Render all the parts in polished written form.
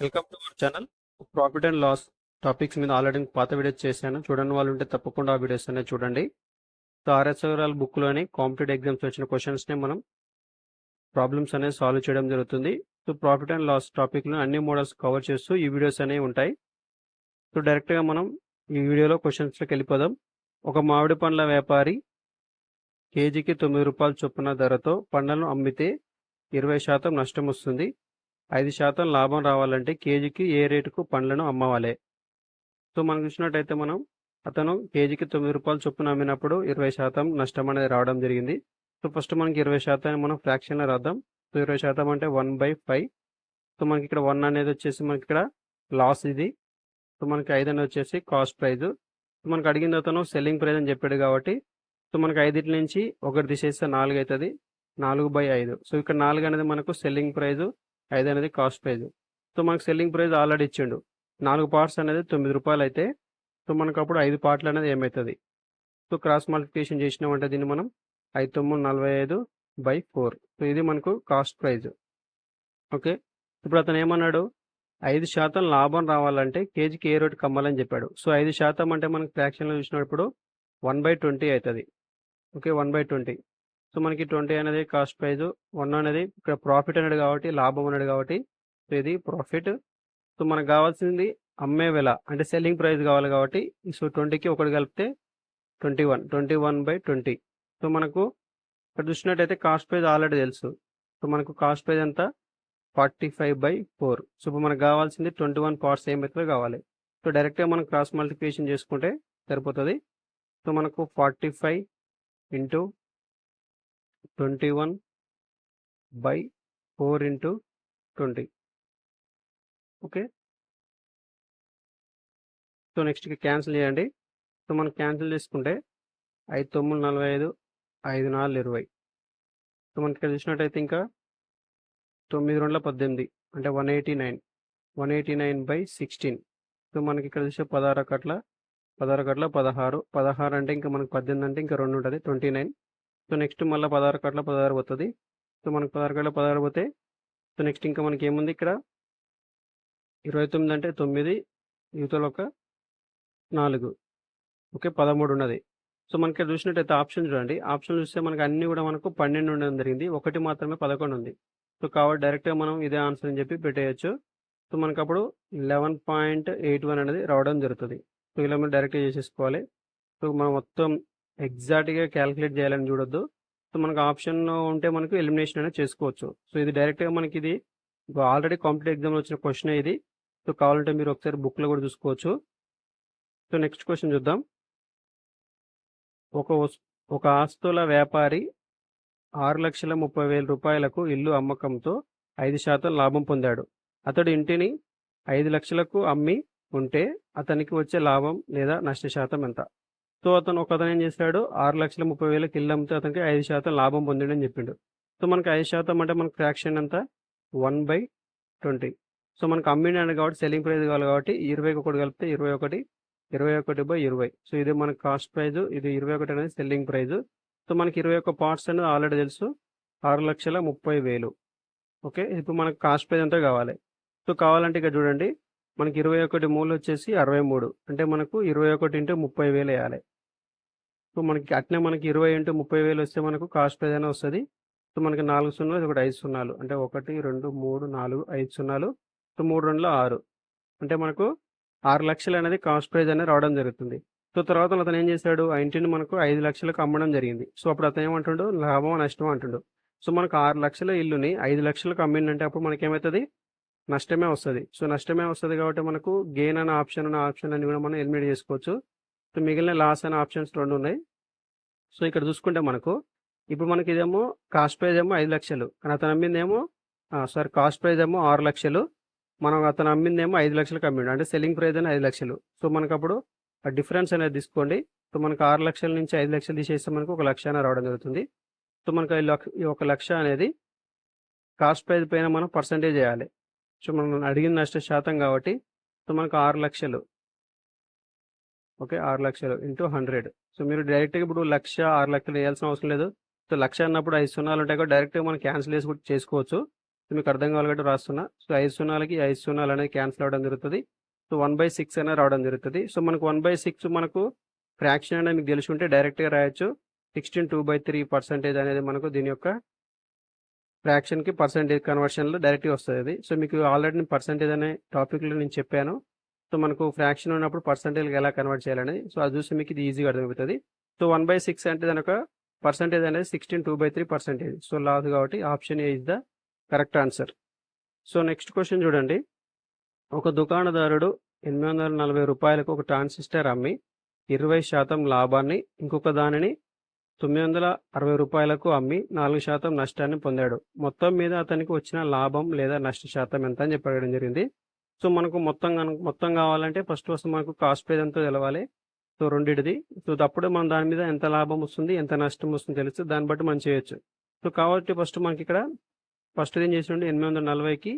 Welcome to our channel. Profit and loss topics మీద already పాత videos చేశాను. చూడని వాళ్ళు ఉంటే తప్పకుండా ఆ వీడియోస్ అనేది చూడండి. సో ఆర్ఎస్ఆర్ఎల్ బుక్లోని కాంపిటేటివ్ ఎగ్జామ్స్ వచ్చిన క్వశ్చన్స్ని మనం ప్రాబ్లమ్స్ అనేది సాల్వ్ చేయడం జరుగుతుంది. సో ప్రాఫిట్ అండ్ లాస్ టాపిక్లో అన్ని మోడల్స్ కవర్ చేస్తూ ఈ వీడియోస్ అనేవి ఉంటాయి. సో డైరెక్ట్గా మనం ఈ వీడియోలో క్వశ్చన్స్లోకి వెళ్ళిపోదాం. ఒక మామిడి పండ్ల వ్యాపారి కేజీకి 9 రూపాయల చొప్పున ధరతో పండ్లను అమ్మితే 20% నష్టం వస్తుంది. 5% లాభం రావాలంటే కేజీకి ఏ రేటుకు పండ్లను అమ్మవాలి? సో మనం చూసినట్టయితే అతను కేజీకి 9 రూపాయలు చొప్పున అమ్మినప్పుడు 20% నష్టం అనేది రావడం జరిగింది. సో ఫస్ట్ మనకి 20% మనం ఫ్రాక్షన్లో రాద్దాం. సో 20% అంటే 1/5. సో మనకి ఇక్కడ 1 అనేది వచ్చేసి మనకి ఇక్కడ లాస్ ఇది. సో మనకి 5 అనేది వచ్చేసి కాస్ట్ ప్రైజ్. సో మనకు అడిగింది అతను సెల్లింగ్ ప్రైజ్ అని చెప్పాడు కాబట్టి సో మనకి 5 నుంచి ఒకటి తీసేస్తే 4 అవుతుంది. 4/5. సో ఇక్కడ 4 అనేది మనకు సెల్లింగ్ ప్రైజు, 5 అనేది కాస్ట్ ప్రైజ్. సో మనకు సెల్లింగ్ ప్రైజ్ ఆల్రెడీ ఇచ్చిండు. 4 పార్ట్స్ అనేది 9 రూపాయలు అయితే సో మనకు అప్పుడు 5 పార్ట్లు అనేది ఏమవుతుంది? సో క్రాస్ మల్టిప్లికేషన్ చేసినామంటే దీన్ని మనం 5/9 45/4. సో ఇది మనకు కాస్ట్ ప్రైజ్. ఓకే, ఇప్పుడు అతను ఏమన్నాడు? 5% లాభం రావాలంటే కేజీకి ఏ రేటుకి అమ్మాలని చెప్పాడు. సో 5% అంటే మనకి ఫ్రాక్షన్లో చూసినప్పుడు 1/20 అవుతుంది. ఓకే, 1/20. సో మనకి 20 అనేది కాస్ట్ ప్రైజ్, 1 అనేది ఇక్కడ ప్రాఫిట్ అనేది కాబట్టి లాభం అనేది కాబట్టి సో ఇది ప్రాఫిట్. సో మనకు కావాల్సింది అమ్మే వెల అంటే సెల్లింగ్ ప్రైస్ కావాలి కాబట్టి సో 20కి ఒకటి కలిపితే 21/20. సో మనకు ఇక్కడ చూసినట్టయితే కాస్ట్ ప్రైజ్ ఆల్రెడీ తెలుసు. సో మనకు కాస్ట్ ప్రైజ్ అంతా 45/4. సో ఇప్పుడు మనకు కావాల్సింది 21 పార్ట్స్ ఏమైతే కావాలి. సో డైరెక్ట్గా మనం క్రాస్ మల్టిప్లికేషన్ చేసుకుంటే సరిపోతుంది. సో మనకు 45 × 21/4 × 20. ఓకే, సో నెక్స్ట్ క్యాన్సిల్ చేయండి. సో మనం క్యాన్సిల్ చేసుకుంటే 5/9 45, 5/4 20. సో మనకి ఇక్కడ చూసినట్టయితే ఇంకా 9/2 18 అంటే 189. 189/16. సో మనకి ఇక్కడ చూసే 16 కట్ల 16 అంటే ఇంకా మనకు 18 అంటే ఇంకా 2 ఉంటుంది 29. సో నెక్స్ట్ మళ్ళీ 16 కట్ల 16 పోతుంది. సో మనకు 16 కట్ల 16 పోతే సో నెక్స్ట్ ఇంకా మనకి ఏముంది ఇక్కడ 29 అంటే 9 యువతలో ఒక 4. ఓకే, 13 ఉన్నది. సో మనకి ఇక్కడ చూసినట్టయితే ఆప్షన్ చూడండి. ఆప్షన్ చూస్తే మనకి అన్ని కూడా మనకు 12 ఉండడం జరిగింది. ఒకటి మాత్రమే 11 ఉంది. సో కాబట్టి డైరెక్ట్గా మనం ఇదే ఆన్సర్ అని చెప్పి పెట్టేయచ్చు. సో మనకు అప్పుడు 11.81 అనేది రావడం జరుగుతుంది. సో ఇలా మనం డైరెక్ట్గా చేసేసుకోవాలి. సో మనం మొత్తం ఎగ్జాక్ట్గా క్యాలిక్యులేట్ చేయాలని చూడొద్దు. సో మనకు ఆప్షన్ ఉంటే మనకు ఎలిమినేషన్ అనేది చేసుకోవచ్చు. సో ఇది డైరెక్ట్గా మనకి ఇది ఆల్రెడీ కాంపిటేటివ్ ఎగ్జామ్లో వచ్చిన క్వశ్చన్ ఇది. సో కావాలంటే మీరు ఒకసారి బుక్లో కూడా చూసుకోవచ్చు. సో నెక్స్ట్ క్వశ్చన్ చూద్దాం. ఒక ఆస్తుల వ్యాపారి 6,30,000 రూపాయలకు ఇల్లు అమ్మకంతో 5% లాభం పొందాడు. అతడు ఇంటిని 5 లక్షలకు అమ్మి ఉంటే అతనికి వచ్చే లాభం లేదా నష్ట శాతం ఎంత? సో ఒకతను ఏం చేశాడు? 6,30,000కి ఇల్లు అమ్మితే అతనికి 5% లాభం పొందాడని చెప్పిండు. సో మనకి 5% అంటే మనకు ఫ్రాక్షన్ ఎంత? 1/20. సో మనకు అమ్మిండు కాబట్టి సెల్లింగ్ ప్రైస్ కావాలి కాబట్టి 20కి ఒకటి కలిపితే 21. 21/20. సో ఇది మనకు కాస్ట్ ప్రైజ్, ఇది 21 అనేది సెల్లింగ్ ప్రైజ్. సో మనకి 21 పార్ట్స్ అనేది ఆల్రెడీ తెలుసు, 6,30,000. ఓకే, ఇప్పుడు మనకు కాస్ట్ ప్రైజ్ ఎంత కావాలి? సో కావాలంటే ఇక్కడ చూడండి, మనకి 21 మూలు వచ్చేసి 63 అంటే మనకు 21 × 30,000 వేయాలి. సో మనకి అట్నే మనకి 20 × 30,000 వస్తే మనకు కాస్ట్ ప్రైజ్ అనేది వస్తుంది. సో మనకి 4 సున్నాలు ఒకటి 5 సున్నాలు అంటే 1 2 3 4 5 సున్నాలు. సో 3 2 6 అంటే మనకు 6 లక్షలు అనేది కాస్ట్ ప్రైజ్ అనేది రావడం జరుగుతుంది. సో తర్వాత అతను ఏం చేశాడు? ఆ ఇంటిని మనకు 5 లక్షలకు అమ్మడం జరిగింది. సో అప్పుడు అతను ఏమంటుండు? లాభం నష్టం అంటుండు. సో మనకు 6 లక్షల ఇల్లుని 5 లక్షలకు అమ్మిండంటే అప్పుడు మనకి ఏమవుతుంది? నష్టమే వస్తుంది. సో నష్టమే వస్తుంది కాబట్టి మనకు గెయిన్ అనే ఆప్షన్ అన్ని కూడా మనం ఎలిమినేట్ చేసుకోవచ్చు. సో మిగిలిన లాస్ అనే ఆప్షన్స్ 2 ఉన్నాయి. సో ఇక్కడ చూసుకుంటే మనకు ఇప్పుడు మనకి ఇదేమో కాస్ట్ ప్రైజ్ ఏమో 5 లక్షలు కానీ అతను అమ్మిందేమో కాస్ట్ ప్రైజ్ ఏమో 6 లక్షలు, మనం అతను అమ్మిందేమో 5 లక్షలకు అమ్మిండు అంటే సెల్లింగ్ ప్రైజ్ అని 5 లక్షలు. సో మనకు అప్పుడు ఆ డిఫరెన్స్ అనేది తీసుకోండి. సో మనకు 6 లక్షల నుంచి 5 లక్షలు తీసేస్తే మనకు 1 లక్ష అనేది రావడం జరుగుతుంది. సో మనకు ఈ 1 లక్ష అనేది కాస్ట్ ప్రైజ్ పైన మనం పర్సంటేజ్ చేయాలి. సో మనం అడిగిన నష్ట శాతం కాబట్టి సో మనకు 6 లక్షలు. ఓకే, 6 లక్షలు × 100. సో మీరు డైరెక్ట్గా ఇప్పుడు 1,00,000 6 లక్షలు వేయాల్సిన అవసరం లేదు. సో 1,00,000 అన్నప్పుడు 5 సున్నాలు ఉంటాయి కాబట్టి డైరెక్ట్గా మనం క్యాన్సిల్ చేసుకోవచ్చు. సో మీకు అర్థం కావాలి కాబట్టి రాస్తున్నా. సో 5 సున్నాలకి 5 సున్నాలు అనేది క్యాన్సిల్ అవ్వడం జరుగుతుంది. సో 1/6 అనేది రావడం జరుగుతుంది. సో మనకు 1/6 మనకు ఫ్రాక్షన్ అనేది మీకు తెలిసి ఉంటే డైరెక్ట్గా రాయొచ్చు. 16/2/3% అనేది మనకు దీని యొక్క ఫ్రాక్షన్కి పర్సెంటేజ్ కన్వర్షన్లో డైరెక్ట్గా వస్తుంది అది. సో మీకు ఆల్రెడీ నేను పర్సెంటేజ్ అనే టాపిక్లో నేను చెప్పాను. సో మనకు ఫ్రాక్షన్ ఉన్నప్పుడు పర్సెంటేజ్కి ఎలా కన్వర్ట్ చేయాలనేది. సో అది చూసి మీకు ఇది ఈజీగా అర్థమవుతుంది. సో 1/6 అంటే దాని యొక్క పర్సెంటేజ్ అనేది 16/2/3%. సో లాస్ కాబట్టి option A is the correct answer. So next question చూడండి. ఒక దుకాణదారుడు 840 రూపాయలకు ఒక ట్రాన్సిస్టర్ అమ్మి 20% లాభాన్ని, ఇంకొక దానిని 960 రూపాయలకు అమ్మి 4% నష్టాన్ని పొందాడు. మొత్తం మీద అతనికి వచ్చిన లాభం లేదా నష్ట శాతం ఎంత అని చెప్పడం జరిగింది. సో మనకు మొత్తం కావాలంటే ఫస్ట్ మనకు కాస్ట్ ప్రైస్ ఎంతో తెలవాలి. సో రెండిటిది. సో అప్పుడే మనం దాని మీద ఎంత లాభం వస్తుంది, ఎంత నష్టం వస్తుంది తెలుసు. దాన్ని బట్టి మనం చేయొచ్చు. సో కాబట్టి ఫస్ట్ మనకి ఇక్కడ ఫస్ట్ ఏం చేసిండు, 840కి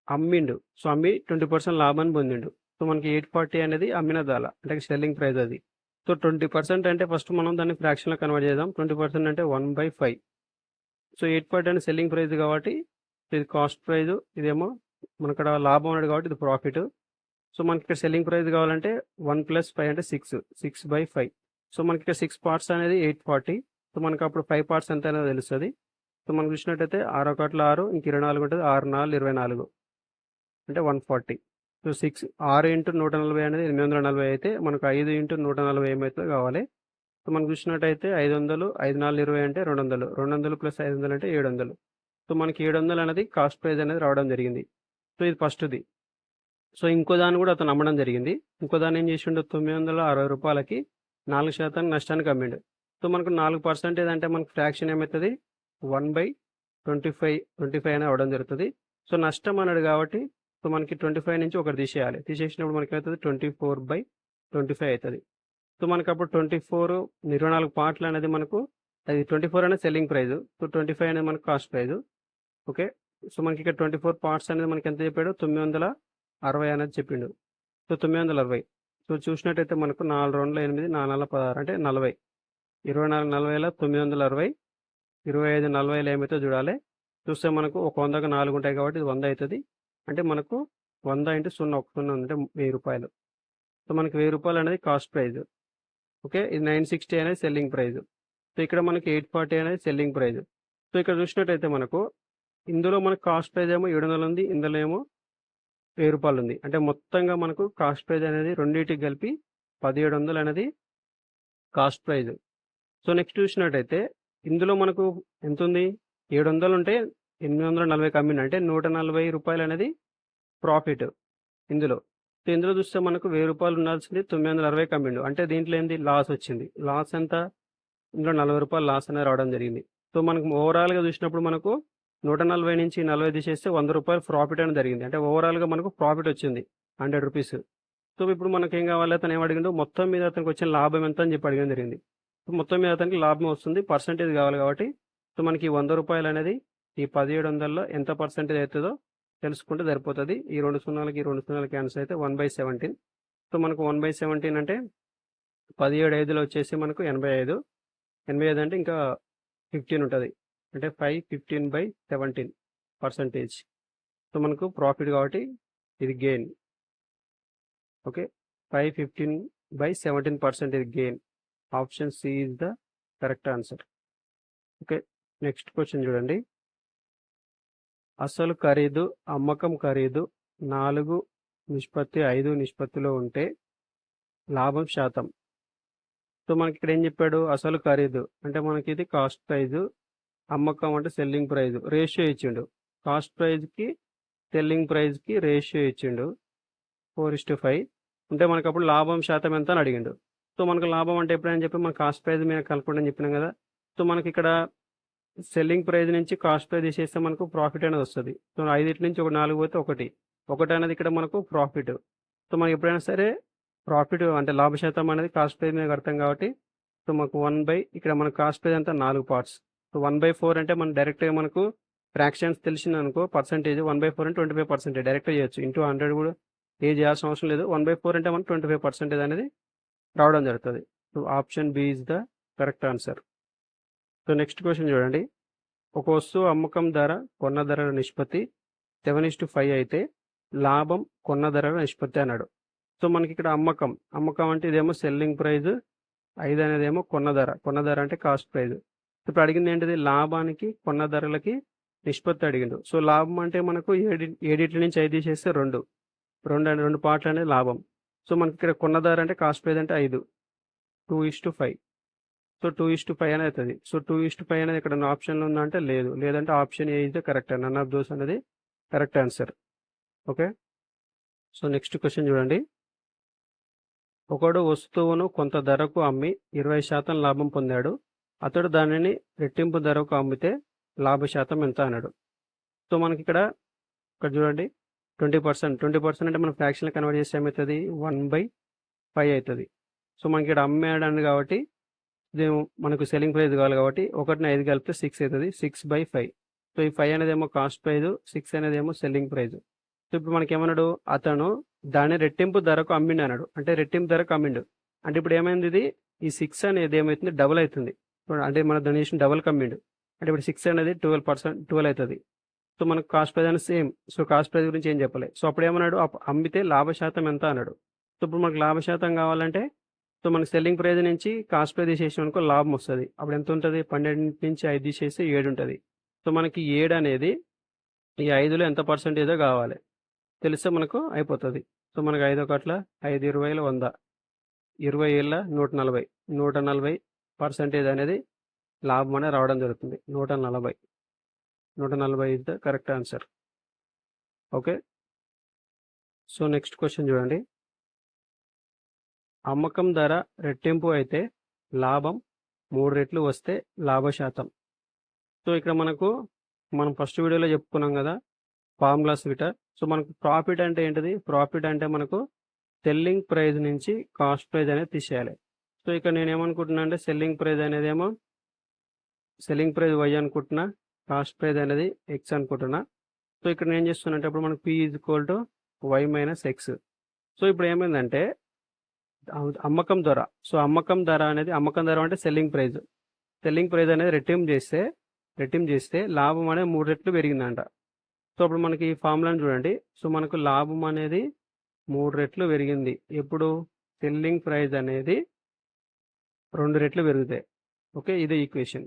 అమ్మిండు. సో అమ్మి 20% లాభాన్ని పొందిండు. సో మనకి 840 అనేది అమ్మిన ధర, అంటే సెల్లింగ్ ప్రైస్ అది. సో 20% అంటే ఫస్ట్ మనం దాన్ని ఫ్రాక్షన్లో కన్వర్ట్ చేద్దాం. 20% అంటే 1/5. సో 840 అంటే సెల్లింగ్ ప్రైస్ కాబట్టి ఇది కాస్ట్ ప్రైస్, ఇదేమో మన ఇక్కడ లాభం ఉన్నాడు కాబట్టి ఇది ప్రాఫిట్. సో మనకి ఇక్కడ సెల్లింగ్ ప్రైస్ కావాలంటే 1 + 5 అంటే 6/5. సో మనకి ఇక్కడ 6 పార్ట్స్ అనేది 840. సో మనకి అప్పుడు 5 పార్ట్స్ ఎంత అనేది తెలుస్తుంది. సో మనం చూసినట్టయితే 6 1 6, ఇంక 24 ఉంటుంది, 6 4 24 అంటే 140. సో 6 × 140 అనేది 840 అయితే మనకు 5 × 140 ఏమైతే కావాలి. సో మనం చూసినట్టయితే 500, 5 4 20 అంటే 200, 200 + 500 అంటే 700. సో మనకి 700 అనేది కాస్ట్ ప్రైస్ అనేది రావడం జరిగింది. సో ఇది ఫస్ట్ది. సో ఇంకో దాన్ని కూడా అతను అమ్మడం జరిగింది. ఇంకో దాన్ని ఏం చేసిండు, 960 రూపాయలకి 4% నష్టానికి అమ్మిండు. సో మనకు 4% అంటే మనకు ఫ్రాక్షన్ ఏమవుతుంది, 1/25 అనేది అవ్వడం జరుగుతుంది. సో నష్టం అన్నాడు కాబట్టి సో మనకి 25 నుంచి ఒకటి తీసేయాలి. తీసేసినప్పుడు మనకి అవుతుంది 24/25 అవుతుంది. సో మనకి అప్పుడు 24 పార్ట్లు అనేది మనకు అది 24 అనేది సెల్లింగ్ ప్రైస్. సో 25 అనేది మనకు కాస్ట్ ప్రైస్. ఓకే. సో మనకి ఇక్కడ 24 పార్ట్స్ అనేది మనకి ఎంత చెప్పాడు, 960 అనేది చెప్పిండు. సో 960. సో చూసినట్టయితే మనకు 4 2 8, 4 4 16 అంటే 40. 24 40లో 960, 25 40లో ఏమైతే చూడాలి. చూస్తే మనకు ఒక 100కి 4 ఉంటాయి కాబట్టి ఇది 100 అవుతుంది. అంటే మనకు 100 × 0 1 0 అంటే 1000 రూపాయలు. సో మనకి 1000 రూపాయలు అనేది కాస్ట్ ప్రైస్. ఓకే. ఇది 960 అనేది సెల్లింగ్ ప్రైస్. సో ఇక్కడ మనకి 840 అనేది సెల్లింగ్ ప్రైస్. సో ఇక్కడ చూసినట్టయితే మనకు ఇందులో మనకు కాస్ట్ ప్రైస్ ఏమో 700 ఉంది, ఇందులో ఏమో 1000 రూపాయలు ఉంది. అంటే మొత్తంగా మనకు కాస్ట్ ప్రైస్ అనేది రెండింటికి కలిపి 1700 అనేది కాస్ట్ ప్రైస్. సో నెక్స్ట్ చూసినట్టయితే ఇందులో మనకు ఎంత ఉంది, 700 ఉంటే 840కి అమ్మిండు అంటే 140 రూపాయలు అనేది ప్రాఫిట్ ఇందులో. సో ఇందులో చూస్తే మనకు 1000 రూపాయలు ఉండాల్సింది 960కి అమ్మిండు. అంటే దీంట్లో ఏంది, లాస్ వచ్చింది. లాస్ ఎంత, ఇందులో 40 రూపాయలు లాస్ అనేది రావడం జరిగింది. సో మనకు ఓవరాల్గా చూసినప్పుడు మనకు 140 నుంచి 40 తీసేస్తే 100 రూపాయలు ప్రాఫిట్ అనేది జరిగింది. అంటే ఓవరాల్గా మనకు ప్రాఫిట్ వచ్చింది 100 రూపీస్. సో ఇప్పుడు మనకి ఏం కావాలి, అతను ఏం అడిగిండు, మొత్తం మీద అతనికి వచ్చిన లాభం ఎంత అని చెప్పి అడగడం జరిగింది. సో మొత్తం మీద అతనికి లాభం వస్తుంది, పర్సెంటేజ్ కావాలి కాబట్టి సో మనకి 100 రూపాయలు అనేది ఈ 1700లో ఎంత పర్సెంటేజ్ అవుతుందో తెలుసుకుంటే సరిపోతుంది. ఈ 2 సున్నాలకి 2 సున్నాలకి క్యాన్సిల్ అయితే 1/17. సో మనకు 1/17 అంటే 17 వచ్చేసి మనకు 85. 85 అంటే ఇంకా 15 ఉంటుంది. అంటే 5/15/17%. సో మనకు ప్రాఫిట్ కాబట్టి ఇది గెయిన్. ఓకే. 5/15/17% ఇది gain. Option C is the correct answer. Okay. Next question చూడండి. అసలు ఖరీదు అమ్మకం ఖరీదు 4:5 నిష్పత్తిలో ఉంటే లాభం శాతం. సో మనకి ఇక్కడ ఏం చెప్పాడు, అసలు ఖరీదు అంటే మనకి ఇది కాస్ట్ ప్రైజ్, అమ్మకం అంటే సెల్లింగ్ ప్రైజ్, రేషియో ఇచ్చిండు. కాస్ట్ ప్రైజ్కి సెల్లింగ్ ప్రైజ్కి రేషియో ఇచ్చిండు 4:5. అంటే మనకు అప్పుడు లాభం శాతం ఎంత అని అడిగిండు. సో మనకు లాభం అంటే ఎప్పుడైనా చెప్పి మన కాస్ట్ ప్రైజ్ మీద కలుపుకోండి అని చెప్పినాం కదా. సో మనకి ఇక్కడ సెల్లింగ్ ప్రైస్ నుంచి కాస్ట్ ప్రైస్ తీసేస్తే మనకు ప్రాఫిట్ అనేది వస్తుంది. సో 5 నుంచి ఒక 4 పోతే 1 అనేది ఇక్కడ మనకు ప్రాఫిట్. సో మనకి ఎప్పుడైనా సరే ప్రాఫిట్ అంటే లాభ శాతం అనేది కాస్ట్ ప్రైస్ మీద కడతాం కాబట్టి సో మనకు ఇక్కడ మన కాస్ట్ ప్రైస్ అంతా 4 పార్ట్స్. సో 1/4 అంటే మనం డైరెక్ట్గా మనకు ఫ్రాక్షన్స్ తెలిసింది అనుకో, పర్సెంటేజ్ 1/4 అంటే 25% డైరెక్ట్గా చేయొచ్చు. ఇంటూ 100 కూడా చేయాల్సిన అవసరం లేదు. 1/4 అంటే మనకు 25% అనేది రావడం జరుగుతుంది. So option B is the correct answer. So next question చూడండి. ఒక వస్తువు అమ్మకం ధర కొన్న ధరల నిష్పత్తి 7:5 అయితే లాభం కొన్న ధరల నిష్పత్తి అన్నాడు. సో మనకి ఇక్కడ అమ్మకం అంటే ఇదేమో సెల్లింగ్ ప్రైస్, 5 అనేదేమో కొన్న ధర అంటే కాస్ట్ ప్రైస్. ఇప్పుడు అడిగింది ఏంటిది, లాభానికి కొన్న ధరలకి నిష్పత్తి అడిగిండు. సో లాభం అంటే మనకు ఏడిటి నుంచి 5 తీసేస్తే 2 పార్ట్లు అనేది లాభం. సో మనకి ఇక్కడ కొన్న ధర అంటే కాస్ట్ ప్రైస్ అంటే 5, 2:5. సో 2:5 అనేది అవుతుంది. సో 2:5 అనేది ఇక్కడ ఆప్షన్లో ఉందంటే లేదు, లేదంటే option A is the correct, none of those అనేది correct answer. Okay. So next question చూడండి. ఒకడు వస్తువును కొంత ధరకు అమ్మి 20% లాభం పొందాడు. అతడు దానిని రెట్టింపు ధరకు అమ్మితే లాభ శాతం ఎంత అన్నాడు. సో మనకి ఇక్కడ చూడండి 20% అంటే మనం ఫ్రాక్షన్ కన్వర్ట్ చేస్తే ఏమవుతుంది, 1/5 అవుతుంది. సో మనకి ఇక్కడ అమ్మాడు కాబట్టి ఇది మనకు సెల్లింగ్ ప్రైస్ కావాలి కాబట్టి 1ని 5 కలిపితే 6 అవుతుంది, 6/5. సో ఈ 5 అనేది ఏమో కాస్ట్ ప్రైస్, 6 అనేది ఏమో సెల్లింగ్ ప్రైస్. సో ఇప్పుడు మనకి ఏమన్నాడు, అతను దాన్ని రెట్టింపు ధరకు అమ్మిండు అన్నాడు. అంటే రెట్టింపు ధరకు అమ్మిండు అంటే ఇప్పుడు ఏమైంది, ఇది ఈ 6 అనేది ఏమవుతుంది, డబుల్ అవుతుంది. అంటే మన దాని చేసిన డబుల్ కమ్మిండు అంటే ఇప్పుడు 6 అనేది 12 అవుతుంది. సో మనకు కాస్ట్ ప్రైస్ అనేది సేమ్. సో కాస్ట్ ప్రైస్ గురించి ఏం చెప్పలేదు. సో అప్పుడు ఏమన్నాడు, అమ్మితే లాభ శాతం ఎంత అన్నాడు. సో ఇప్పుడు మనకు లాభ శాతం కావాలంటే సో మనకి సెల్లింగ్ ప్రైస్ నుంచి కాస్ట్ ప్రైస్ తీసేసాం అనుకో లాభం వస్తుంది. అప్పుడు ఎంత ఉంటుంది, 12 నుంచి 5 తీసేస్తే 7 ఉంటుంది. సో మనకి 7 అనేది ఈ 5లో ఎంత పర్సెంటేజో కావాలి తెలిస్తే మనకు అయిపోతుంది. సో మనకు 5 ఒకట్ల 5, 20, 100, 20 ఏళ్ళ 140% అనేది లాభం అనేది రావడం జరుగుతుంది. 140 is the correct answer. Okay. So next question చూడండి. అమ్మకం ధర రెట్టింపు అయితే లాభం 3 రెట్లు వస్తే లాభ శాతం. సో ఇక్కడ మనం ఫస్ట్ వీడియోలో చెప్పుకున్నాం కదా ఫార్ములాస్ గిట. సో మనకు ప్రాఫిట్ అంటే ఏంటిది, ప్రాఫిట్ అంటే మనకు సెల్లింగ్ ప్రైస్ నుంచి కాస్ట్ ప్రైస్ అనేది తీసేయాలి. సో ఇక్కడ నేను ఏమనుకుంటున్నా అంటే సెల్లింగ్ ప్రైస్ అనేది ఏమో సెల్లింగ్ ప్రైస్ y అనుకుంటున్నా, కాస్ట్ ప్రైస్ అనేది x అనుకుంటున్నా. సో ఇక్కడ నేను ఏం చేస్తున్నా అంటే అప్పుడు మనకు p = y - x. సో ఇప్పుడు ఏమైందంటే అమ్మకం ధర. సో అమ్మకం ధర అంటే సెల్లింగ్ ప్రైస్ అనేది రెట్టింపు చేస్తే లాభం అనేది 3 రెట్లు పెరిగిందంట. సో అప్పుడు మనకి ఈ ఫార్ములాని చూడండి. సో మనకు లాభం అనేది 3 రెట్లు పెరిగింది. ఎప్పుడు సెల్లింగ్ ప్రైస్ అనేది 2 రెట్లు పెరుగుతాయి. ఓకే, ఇదే ఈక్వేషన్.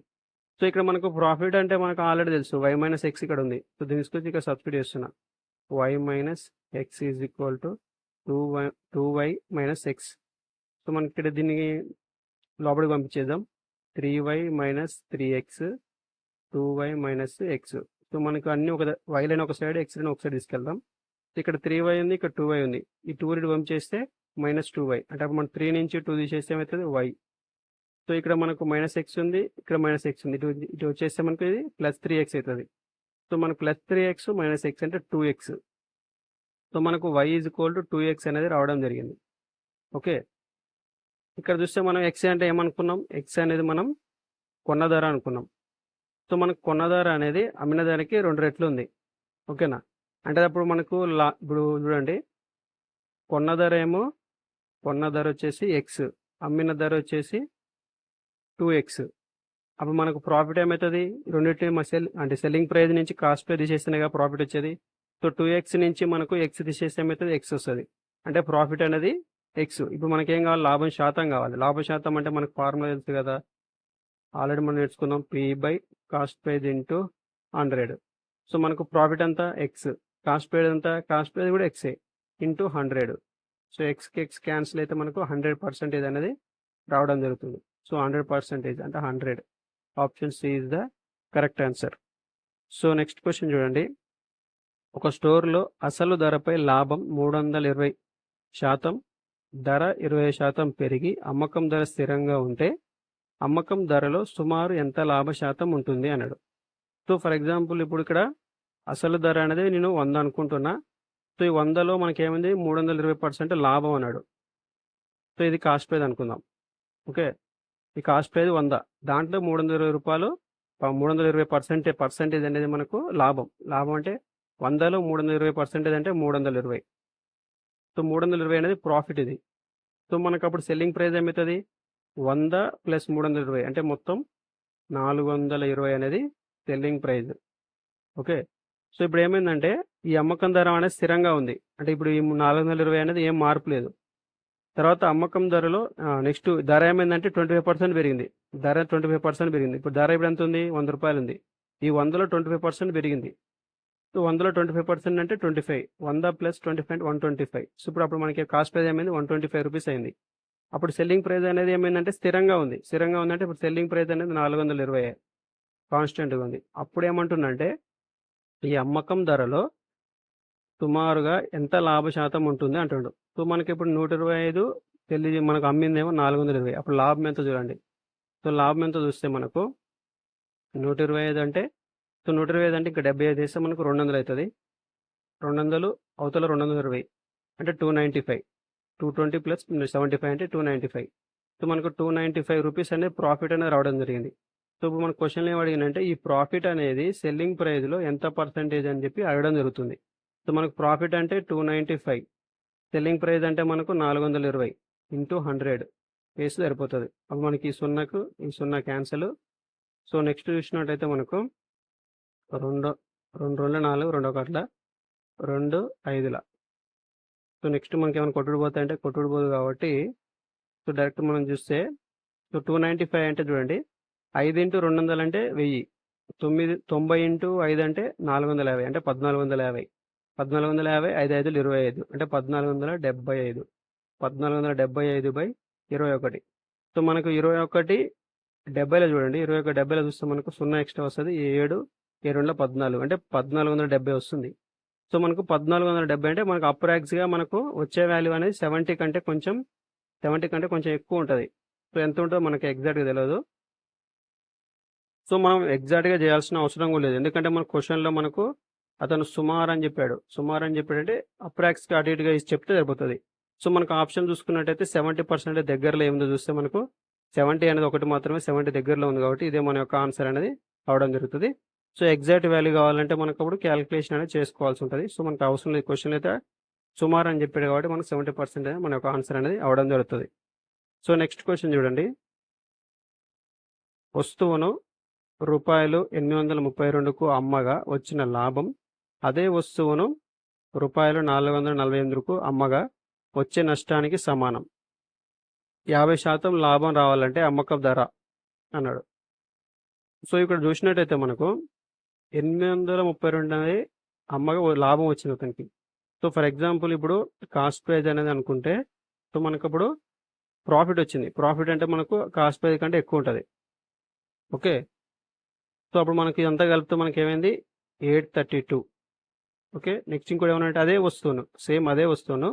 సో ఇక్కడ మనకు ప్రాఫిట్ అంటే మనకు ఆల్రెడీ తెలుసు, y - x ఇక్కడ ఉంది. సో దీని తీసుకొచ్చి ఇక్కడ సబ్స్టిట్యూట్ చేస్తున్నా. y - x = 2y - x. So మనకి ఇక్కడ దీన్ని లోపలికి పంపించేద్దాం. 3y - 3x 2y - x. So మనకు అన్ని y లైన్ ఒక సైడ్, x లైన్ ఒక సైడ్ తీసుకెళ్దాం. ఇక్కడ 3y ఉంది, ఇక్కడ 2y ఉంది. ఈ 2 రెట్లు పంపించేస్తే -2y అంటే అప్పుడు మనం 3 నుంచి 2 తీసేస్తే ఏమవుతుంది, y. సో ఇక్కడ మనకు -x ఉంది, ఇక్కడ -x ఉంది. ఇటు వచ్చేస్తే మనకు ఇది +3x అవుతుంది. సో మనకు +3x - x అంటే 2x. సో మనకు y = 2x అనేది రావడం జరిగింది. ఓకే. ఇక్కడ చూస్తే మనం x అంటే ఏమనుకున్నాం, x అనేది మనం కొన్న ధర అనుకున్నాం. సో మనకు కొన్న ధర అనేది అమ్మిన ధరకి 2 రెట్లు ఉంది. ఓకేనా. అంటే అప్పుడు మనకు ఇప్పుడు చూడండి, కొన్న ధర వచ్చేసి x, అమ్మిన ధర వచ్చేసి 2x. అప్పుడు మనకు ప్రాఫిట్ ఏమవుతుంది, రెండింటి అంటే సెల్లింగ్ ప్రైస్ నుంచి కాస్ట్ ప్రైస్ తీసేస్తేనే కదా ప్రాఫిట్ వచ్చేది. సో 2x నుంచి మనకు x తీసేస్తే ఏమవుతుంది, x వస్తుంది. అంటే ప్రాఫిట్ అనేది x. ఇప్పుడు మనకేం కావాలి, లాభం శాతం కావాలి. లాభ శాతం అంటే మనకు ఫార్ములా తెలుసు కదా, ఆల్రెడీ మనం నేర్చుకుందాం, p/కాస్ట్ ప్రైస్ × 100. సో మనకు ప్రాఫిట్ అంతా x, కాస్ట్ ప్రైస్ అంతా, కాస్ట్ ప్రైస్ కూడా x × 100. సో x క్యాన్సిల్ అయితే మనకు 100% అనేది రావడం జరుగుతుంది. సో 100% అంటే 100. Option C is the correct answer. So next question చూడండి. ఒక స్టోర్లో అసలు ధరపై లాభం 320%, ధర 20% పెరిగి అమ్మకం ధర స్థిరంగా ఉంటే అమ్మకం ధరలో సుమారు ఎంత లాభ శాతం ఉంటుంది అన్నాడు. సో ఫర్ ఎగ్జాంపుల్ ఇప్పుడు ఇక్కడ అసలు ధర అనేది నేను 100 అనుకుంటున్నా. సో ఈ 100లో మనకేమైంది, 320% లాభం అన్నాడు. సో ఇది కాస్ట్ ప్రైస్ అనుకుందాం. ఓకే, ఈ కాస్ట్ ప్రైస్ 100, దాంట్లో 320 రూపాయలు, 320% అనేది మనకు లాభం. అంటే 100లో 320% అంటే 320. సో 320 అనేది ప్రాఫిట్ ఇది. సో మనకు అప్పుడు సెల్లింగ్ ప్రైస్ ఏమవుతుంది, 100 + 320 అంటే మొత్తం 420 అనేది సెల్లింగ్ ప్రైస్. ఓకే. సో ఇప్పుడు ఏమైందంటే ఈ అమ్మకం ధర అనేది స్థిరంగా ఉంది. అంటే ఇప్పుడు ఈ 420 అనేది ఏం మార్పు లేదు. తర్వాత అమ్మకం ధరలో నెక్స్ట్ ధర ఏమైందంటే 25% పెరిగింది. ధర 25% పెరిగింది. ఇప్పుడు ధర ఇప్పుడు ఎంత ఉంది? ₹100 ఉంది. ఈ 100లో 25% పెరిగింది. సో 100లో 25% అంటే 25. 100 + 25 అంటే 125. సో ఇప్పుడు మనకి కాస్ట్ ప్రైస్ ఏమైంది? ₹125 అయింది. అప్పుడు సెల్లింగ్ ప్రైస్ అనేది ఏమైందంటే స్థిరంగా ఉంది. స్థిరంగా ఉందంటే ఇప్పుడు సెల్లింగ్ ప్రైస్ అనేది 420 కాన్స్టెంట్‌గా ఉంది. అప్పుడు ఏమంటున్నంటే ఈ అమ్మకం ధరలో సుమారుగా ఎంత లాభ శాతం ఉంటుంది అంటుండు. సో మనకిప్పుడు 125 మనకు అమ్మిందేమో 420. అప్పుడు లాభం ఎంత చూడండి. సో లాభం ఎంత చూస్తే మనకు 125 అంటే 125 అంటే ఇంకా 75 వేస్తే మనకు 200 అవుతుంది. 200 అవతల 220 అంటే 295. 220 + 75 అంటే 295. సో మనకు ₹295 అనేది ప్రాఫిట్ అనేది రావడం జరిగింది. సో ఇప్పుడు మన క్వశ్చన్‌లో ఏం అడిగిందంటే ఈ ప్రాఫిట్ అనేది సెల్లింగ్ ప్రైస్‌లో ఎంత పర్సెంటేజ్ అని చెప్పి అడగడం జరుగుతుంది. సో మనకు ప్రాఫిట్ అంటే 295. సెల్లింగ్ ప్రైస్ అంటే మనకు 420 × 100 వేస్తే సరిపోతుంది. అప్పుడు మనకి ఈ 0 క్యాన్సల్. సో నెక్స్ట్ చూసినట్టయితే మనకు 2 2 4 2 1 2 5. సో నెక్స్ట్ మనకి ఏమైనా కొట్టుడు పోతాయంటే కొట్టుడు పోదు కాబట్టి సో డైరెక్ట్ మనం చూస్తే సో 295 అంటే చూడండి 5 × 200 అంటే 1000. 90 × 5 అంటే 450 అంటే 1450. 1450 5 5 25 అంటే 1475. 1475/21. సో మనకు 21/70లో చూడండి. 21/70లో చూస్తే మనకు 0 ఎక్స్ట్రా వస్తుంది. 7 7 14 అంటే 1470 వస్తుంది. సో మనకు 1470 అంటే మనకు అప్రాక్స్గా మనకు వచ్చే వాల్యూ అనేది 70 కంటే కొంచెం ఎక్కువ ఉంటుంది. సో ఎంత ఉంటుందో మనకి ఎగ్జాక్ట్గా తెలియదు. సో మనం ఎగ్జాక్ట్గా చేయాల్సిన అవసరం కూడా లేదు. ఎందుకంటే మన క్వశ్చన్లో మనకు అతను సుమారు అని చెప్పాడు. సుమారు అని చెప్పాడంటే అప్రాక్స్గా అటు ఇటుగా చెప్తే సరిపోతుంది. సో మనకు ఆప్షన్ చూసుకున్నట్టయితే 70% దగ్గరలో ఏముందో చూస్తే మనకు 70 అనేది ఒకటి మాత్రమే 70 దగ్గరలో ఉంది కాబట్టి ఇదే మన యొక్క ఆన్సర్ అనేది అవడం జరుగుతుంది. సో ఎగ్జాక్ట్ వాల్యూ కావాలంటే మనకు అప్పుడు క్యాలిక్యులేషన్ అనేది చేసుకోవాల్సి ఉంటుంది. సో మనకు అవసరం లేదు. క్వశ్చన్ అయితే సుమారు అని చెప్పాడు కాబట్టి మనకు 70% అనేది మన యొక్క ఆన్సర్ అనేది అవడం జరుగుతుంది. సో నెక్స్ట్ క్వశ్చన్ చూడండి. వస్తువును ₹832కు అమ్మగా వచ్చిన లాభం అదే వస్తువును ₹448కు అమ్మగా వచ్చే నష్టానికి సమానం. 50% లాభం రావాలంటే అమ్మకం ధర అన్నాడు. సో ఇక్కడ చూసినట్టయితే మనకు 832 అనేది అమ్మగా లాభం వచ్చింది అతనికి. సో ఫర్ ఎగ్జాంపుల్ ఇప్పుడు కాస్ట్ ప్రైస్ అనేది అనుకుంటే సో మనకు అప్పుడు ప్రాఫిట్ వచ్చింది. ప్రాఫిట్ అంటే మనకు కాస్ట్ ప్రైస్ కంటే ఎక్కువ ఉంటుంది. ఓకే. సో అప్పుడు మనకి ఇదంతా కలిపితే మనకి ఏమైంది 832. ఓకే. నెక్స్ట్ ఇంకోటి ఏమన్నా అదే వస్తువును సేమ్ అదే వస్తువును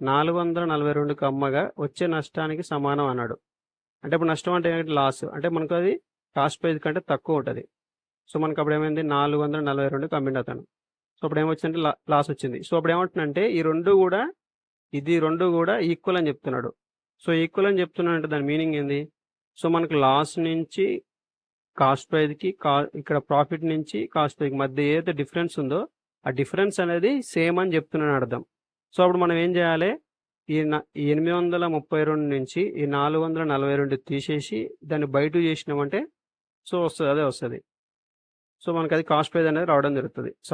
442కు అమ్మగా వచ్చే నష్టానికి సమానం అన్నాడు. అంటే ఇప్పుడు నష్టం అంటే ఏంటి? లాస్. అంటే మనకు అది కాస్ట్ ప్రైస్ కంటే తక్కువ ఉంటుంది. సో మనకు అప్పుడు ఏమైంది 442కి అమ్మిండు అతను. సో అప్పుడు ఏమొచ్చిందంటే లాస్ వచ్చింది. సో అప్పుడు ఏమంటున్నంటే ఈ రెండు కూడా ఈక్వల్ అని చెప్తున్నాడు. సో ఈక్వల్ అని చెప్తున్నాడంటే దాని మీనింగ్ ఏంది? సో మనకు లాస్ నుంచి కాస్ట్ ప్రైస్కి ఇక్కడ ప్రాఫిట్ నుంచి కాస్ట్ ప్రైస్కి మధ్య ఏదైతే డిఫరెన్స్ ఉందో ఆ డిఫరెన్స్ అనేది సేమ్ అని చెప్తున్నాను అర్థం. సో అప్పుడు మనం ఏం చేయాలి? ఈ 832 నుంచి ఈ 442 తీసేసి దాన్ని బై 2 చేసినామంటే సో వస్తుంది, అదే వస్తుంది. సో మనకి అది కాస్ట్ ప్రైస్ అనేది రావడం జరుగుతుంది. సో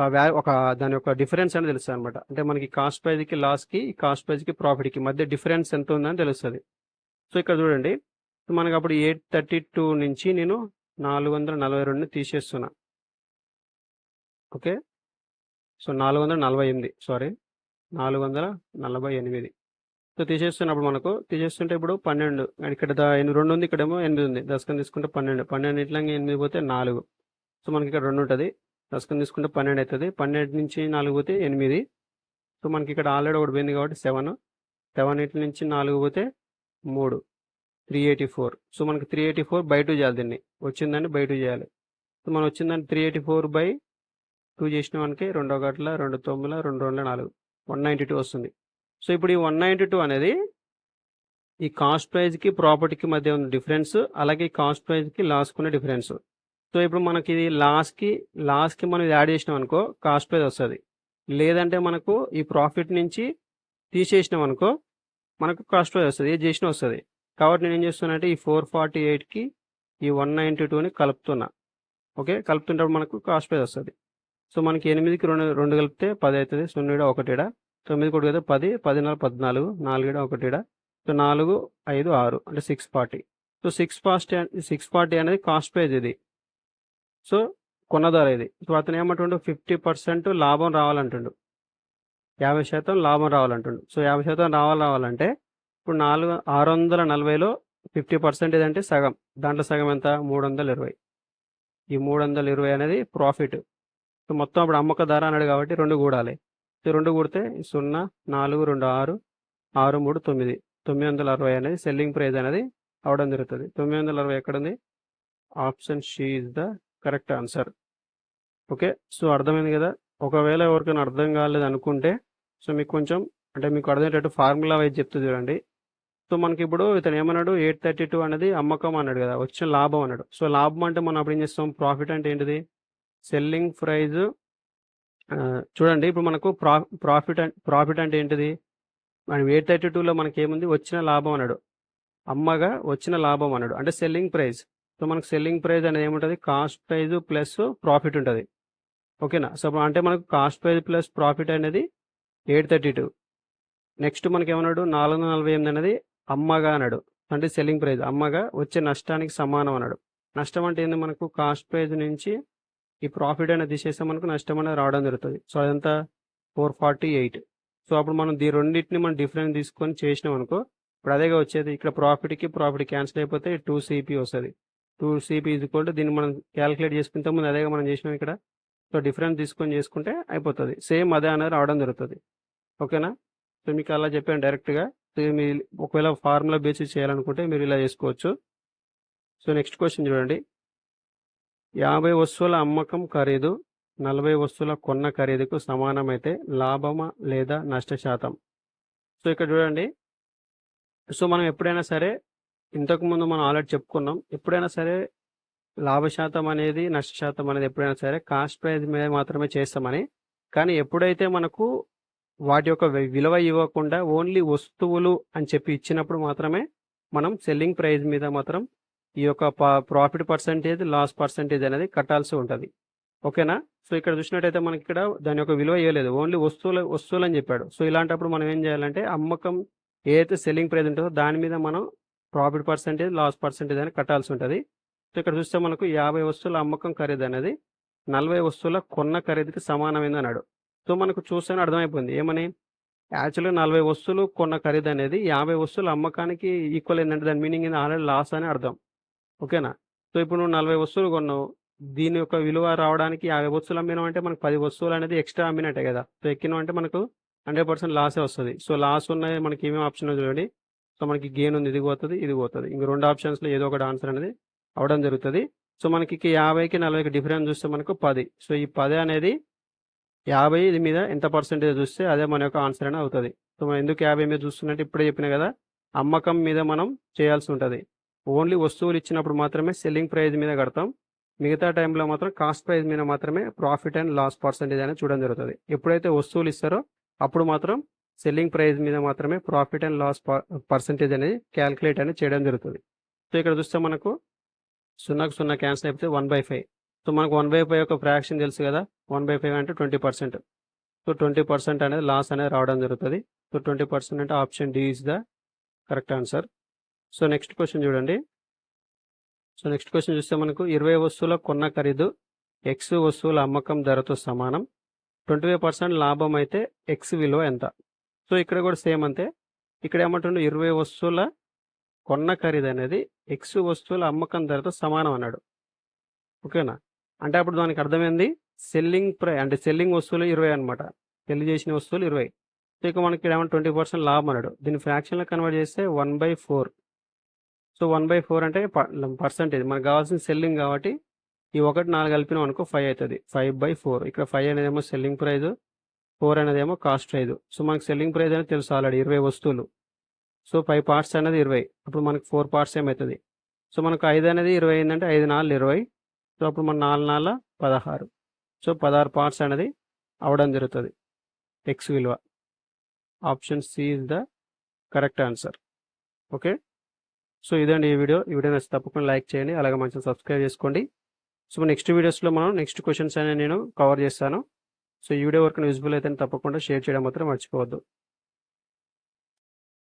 దాని యొక్క డిఫరెన్స్ అనేది తెలుస్తుంది అనమాట. అంటే మనకి కాస్ట్ ప్రైస్కి లాస్కి కాస్ట్ ప్రైస్కి ప్రాఫిట్కి మధ్య డిఫరెన్స్ ఎంత ఉందని తెలుస్తుంది. సో ఇక్కడ చూడండి మనకు అప్పుడు 832 నుంచి నేను 442ని తీసేస్తున్నా. ఓకే. సో 448 సో తీసేస్తున్నప్పుడు మనకు తీసేస్తుంటే ఇప్పుడు 12 ఇక్కడ 2 ఉంది, ఇక్కడేమో 8 ఉంది. దశకం తీసుకుంటే 12 12 ఇట్లా 8 పోతే 4. సో మనకి ఇక్కడ 2 ఉంటుంది. దశకం తీసుకుంటే 12 అవుతుంది. 12 నుంచి 4 పోతే 8. సో మనకి ఇక్కడ ఆల్రెడీ ఒకటి పోయింది కాబట్టి 7 ఇట్ల నుంచి 4 పోతే 3 384. సో మనకి 384 బై 2 చేయాలి. దీన్ని వచ్చిందాన్ని బై 2 చేయాలి. సో మనం వచ్చిందాన్ని 384/2 చేసిన మనకి 2 1 2 9 2 2 4 192 వస్తుంది. సో ఇప్పుడు ఈ 192 అనేది ఈ కాస్ట్ ప్రైస్కి ప్రాఫిట్కి మధ్య ఉన్న డిఫరెన్స్, అలాగే కాస్ట్ ప్రైస్కి లాస్కి ఉన్న డిఫరెన్స్. సో ఇప్పుడు మనకి ఇది లాస్కి మనం యాడ్ చేసినాం అనుకో కాస్ట్ ప్రైస్ వస్తుంది. లేదంటే మనకు ఈ ప్రాఫిట్ నుంచి తీసేసినాం అనుకో మనకు కాస్ట్ ప్రైస్ వస్తుంది. ఏది చేసినా వస్తుంది. కాబట్టి నేను ఏం చేస్తున్నా అంటే ఈ 448కి ఈ 192ని కలుపుతున్నా. ఓకే, కలుపుతుంటప్పుడు మనకు కాస్ట్ ప్రైస్ వస్తుంది. సో మనకి 8కి 2 కలిపితే 10 అవుతుంది. 0 1 9 కొడు కదా 10 10 14 4 1 సో 4 5 6 అంటే 640. సో 640 అనేది కాస్ట్ ప్రైస్ ఇది. సో కొన్న ధర ఇది. సో అతను ఏమంటుండు 50% లాభం రావాలంటుండు, 50% లాభం రావాలంటుండు. సో 50% రావాలంటే ఇప్పుడు 640లో 50% అంటే సగం, దాంట్లో సగం ఎంత 320. ఈ 320 అనేది ప్రాఫిట్. సో మొత్తం అప్పుడు అమ్మక ధర అన్నాడు కాబట్టి 2 కూడాలి. సో 2 కూడితే 0 4 2 6 6 3 9 960 అనేది సెల్లింగ్ ప్రైస్ అనేది అవడం జరుగుతుంది. 960 ఎక్కడుంది? Option C is the correct answer. Okay, so అర్థమైంది కదా. ఒకవేళ ఎవరికైనా అర్థం కాలేదు అనుకుంటే సో మీకు కొంచెం అంటే మీకు అర్థమయ్యేటట్టు ఫార్ములా వైజ్ చెప్తూ చూడండి. సో మనకి ఇప్పుడు ఇతను ఏమన్నాడు 832 అనేది అమ్మకం అన్నాడు కదా, వచ్చిన లాభం అన్నాడు. సో లాభం అంటే మనం అప్పుడు ఏం చేస్తాం, ప్రాఫిట్ అంటే ఏంటిది, సెల్లింగ్ ప్రైజ్. చూడండి ఇప్పుడు మనకు ప్రాఫిట్ అంటే ఏంటిది, మనం 832లో మనకి ఏముంది, వచ్చిన లాభం అన్నాడు, అమ్మగా వచ్చిన లాభం అన్నాడు అంటే సెల్లింగ్ ప్రైస్. సో మనకు సెల్లింగ్ ప్రైస్ అనేది ఏముంటుంది, కాస్ట్ ప్రైజ్ ప్లస్ ప్రాఫిట్ ఉంటుంది. ఓకేనా. సో అంటే మనకు కాస్ట్ ప్రైజ్ ప్లస్ ప్రాఫిట్ అనేది 832. నెక్స్ట్ మనకి ఏమన్నాడు 448 అనేది అమ్మగా అన్నాడు అంటే సెల్లింగ్ ప్రైస్, అమ్మగా వచ్చే నష్టానికి సమానం అన్నాడు. నష్టం అంటే ఏంది, మనకు కాస్ట్ ప్రైజ్ నుంచి ఈ ప్రాఫిట్ అనేది తీసేస్తే మనకు నష్టం అనేది రావడం జరుగుతుంది. సో అదంతా 448. సో అప్పుడు మనం రెండింటిని మనం డిఫరెన్స్ తీసుకొని చేసినాం అనుకో, ఇప్పుడు అదేగా వచ్చేది. ఇక్కడ ప్రాఫిట్ క్యాన్సిల్ అయిపోతే 2CP వస్తుంది. 2CP దీన్ని మనం క్యాలిక్యులేట్ చేసుకుంటే ముందు అదేగా మనం చేసినాం ఇక్కడ. సో డిఫరెన్స్ తీసుకొని చేసుకుంటే అయిపోతుంది, సేమ్ అదే అనేది రావడం జరుగుతుంది. ఓకేనా. సో మీకు అలా చెప్పాను డైరెక్ట్గా. సో మీరు ఒకవేళ ఫార్ములా బేసిస్ చేయాలనుకుంటే మీరు ఇలా చేసుకోవచ్చు. సో నెక్స్ట్ క్వశ్చన్ చూడండి. 50 వస్తువుల అమ్మకం ఖరీదు 40 వస్తువుల కొన్న ఖరీదుకు సమానమైతే లాభమా లేదా నష్ట శాతం. సో ఇక్కడ చూడండి. సో మనం ఎప్పుడైనా సరే, ఇంతకుముందు మనం ఆల్రెడీ చెప్పుకున్నాం, ఎప్పుడైనా సరే లాభశాతం అనేది నష్ట శాతం అనేది ఎప్పుడైనా సరే కాస్ట్ ప్రైస్ మీద మాత్రమే చేస్తామని. కానీ ఎప్పుడైతే మనకు వాటి యొక్క విలువ ఇవ్వకుండా ఓన్లీ వస్తువులు అని చెప్పి ఇచ్చినప్పుడు మాత్రమే మనం సెల్లింగ్ ప్రైస్ మీద మాత్రం ఈ యొక్క ప్రాఫిట్ పర్సంటేజ్ లాస్ పర్సంటేజ్ అనేది కట్టాల్సి ఉంటుంది. ఓకేనా. సో ఇక్కడ చూసినట్టయితే మనకి ఇక్కడ దాని యొక్క విలువ ఇవ్వలేదు, ఓన్లీ వస్తువులు అని చెప్పాడు. సో ఇలాంటప్పుడు మనం ఏం చేయాలంటే అమ్మకం ఏదైతే సెల్లింగ్ ప్రైస్ ఉంటుందో దాని మీద మనం ప్రాఫిట్ పర్సంటేజ్ లాస్ పర్సంటేజ్ అనేది కట్టాల్సి ఉంటుంది. సో ఇక్కడ చూస్తే మనకు 50 వస్తువుల అమ్మకం ఖరీదు అనేది 40 వస్తువుల కొన్న ఖరీదుకి సమానమైంది అన్నాడు. సో మనకు చూస్తేనే అర్థమైపోయింది ఏమని, యాక్చువల్గా 40 వస్తువులు కొన్న ఖరీదు అనేది 50 వస్తువుల అమ్మకానికి ఈక్వల్ ఏంటంటే దాని మీనింగ్ ఏంది, ఆల్రెడీ లాస్ అని అర్థం. ఓకేనా. సో ఇప్పుడు నువ్వు 40 వస్తువులు కొన్నావు, దీని యొక్క విలువ రావడానికి 50 వస్తువులు అమ్మినావు అంటే మనకు 10 వస్తువులు అనేది ఎక్స్ట్రా అమ్మినట్టే కదా. సో ఎక్కినావు అంటే మనకు 100% లాసే వస్తుంది. సో లాస్ ఉన్నాయి మనకి ఏమేమి ఆప్షన్ చూడండి. సో మనకి గెయిన్ ఉంది, ఇది పోతుంది ఇది పోతుంది, ఇంక 2 ఆప్షన్స్లో ఏదో ఒకటి ఆన్సర్ అనేది అవడం జరుగుతుంది. సో మనకి 50కి 40కి డిఫరెన్స్ చూస్తే మనకు 10. సో ఈ 10 అనేది 50 ఇది మీద ఎంత పర్సెంటేజ్ చూస్తే అదే మన యొక్క ఆన్సర్ అనేది అవుతుంది. సో మనం ఎందుకు 50 మీద చూస్తున్నట్టు ఇప్పుడే చెప్పిన కదా, అమ్మకం మీద మనం చేయాల్సి ఉంటుంది. ఓన్లీ వస్తువులు ఇచ్చినప్పుడు మాత్రమే సెల్లింగ్ ప్రైస్ మీద కడతాం, మిగతా టైంలో మాత్రం కాస్ట్ ప్రైస్ మీద మాత్రమే ప్రాఫిట్ అండ్ లాస్ పర్సెంటేజ్ అనేది చూడడం జరుగుతుంది. ఎప్పుడైతే వస్తువులు ఇస్తారో అప్పుడు మాత్రం సెల్లింగ్ ప్రైస్ మీద మాత్రమే ప్రాఫిట్ అండ్ లాస్ పర్సెంటేజ్ అనేది క్యాలిక్యులేట్ అనేది చేయడం జరుగుతుంది. సో ఇక్కడ చూస్తే మనకు 0కు 0 క్యాన్సిల్ అయిపోతే 1/5. సో మనకు 1/5 యొక్క ఫ్రాక్షన్ తెలుసు కదా, 1/5 అంటే 20%. సో 20% అనేది లాస్ అనేది రావడం జరుగుతుంది. సో 20% అంటే option D is the correct answer. So next question చూడండి. సో నెక్స్ట్ క్వశ్చన్ చూస్తే మనకు 20 వస్తువుల కొన్న ఖరీదు ఎక్స్ వస్తువుల అమ్మకం ధరతో సమానం, 25% లాభం అయితే ఎక్స్ విలువ ఎంత. సో ఇక్కడ కూడా సేమ్ అంతే. ఇక్కడ ఏమంటుండే 20 వస్తువుల కొన్న ఖరీదు అనేది ఎక్స్ వస్తువుల అమ్మకం ధరతో సమానం అన్నాడు. ఓకేనా. అంటే అప్పుడు దానికి అర్థమైంది అంటే సెల్లింగ్ వస్తువులు 20 అనమాట, సెల్ చేసిన వస్తువులు 20. సో ఇక మనకి ఇక్కడ ఏమన్నా 20% లాభం అన్నాడు. దీన్ని ఫ్రాక్షన్లో కన్వర్ట్ చేస్తే 1/4. సో 1/4 అంటే పర్సంటేజ్, మనకు కావాల్సిన సెల్లింగ్ కాబట్టి ఈ 1 4 కలిపినాం అనుకో 5 అవుతుంది. 5/4. ఇక్కడ 5 అనేది ఏమో సెల్లింగ్ ప్రైజ్, 4 అనేది ఏమో కాస్ట్ ప్రైజ్. సో మనకు సెల్లింగ్ ప్రైజ్ అనేది తెలుసు ఆల్రెడీ 20 వస్తువులు. సో 5 పార్ట్స్ అనేది 20, అప్పుడు మనకు 4 పార్ట్స్ ఏమవుతుంది. సో మనకు 5 అనేది 20 అయిందంటే 5 4 20. సో అప్పుడు మన 4 4 16. సో 16 పార్ట్స్ అనేది అవడం జరుగుతుంది ఎక్స్ విలువ. Option C is the correct answer. Okay. So ఇదండి ఈ వీడియో నచ్చితే తప్పకుండా లైక్ చేయండి, అలాగే మంచిగా సబ్స్క్రైబ్ చేసుకోండి. సో నెక్స్ట్ వీడియోస్లో మనం నెక్స్ట్ క్వశ్చన్స్ అనేవి నేను కవర్ చేస్తాను. సో ఈ వీడియో వరకు యూజ్ఫుల్ అయితే తప్పకుండా షేర్ చేయడం మాత్రం మర్చిపోవద్దు.